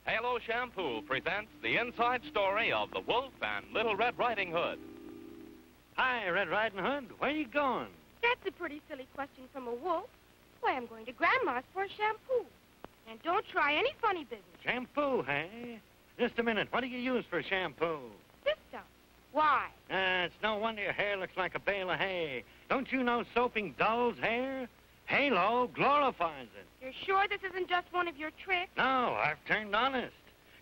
Halo Shampoo presents the inside story of the Wolf and Little Red Riding Hood. Hi, Red Riding Hood. Where are you going? That's a pretty silly question from a wolf. Why, I'm going to Grandma's for a shampoo. And don't try any funny business. Shampoo, hey? Just a minute. What do you use for shampoo? This stuff. Why? It's no wonder your hair looks like a bale of hay. Don't you know soaping dulls hair? Halo glorifies it. You're sure this isn't just one of your tricks? No, I've turned honest.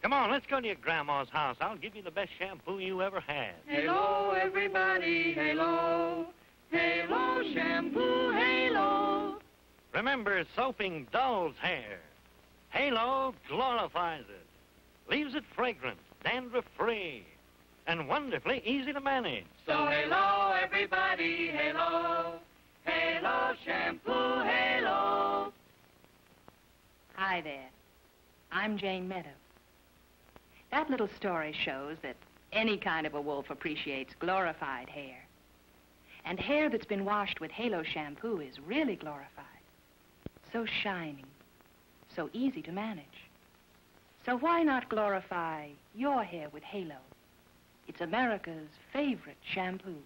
Come on, let's go to your grandma's house. I'll give you the best shampoo you ever had. Halo, everybody, halo. Halo shampoo, halo. Remember soaping dulls hair. Halo glorifies it. Leaves it fragrant, dandruff-free, and wonderfully easy to manage. So halo, everybody, halo. Halo shampoo, halo. Hi there. I'm Jane Meadow. That little story shows that any kind of a wolf appreciates glorified hair. And hair that's been washed with Halo shampoo is really glorified. So shining, so easy to manage. So why not glorify your hair with Halo? It's America's favorite shampoo.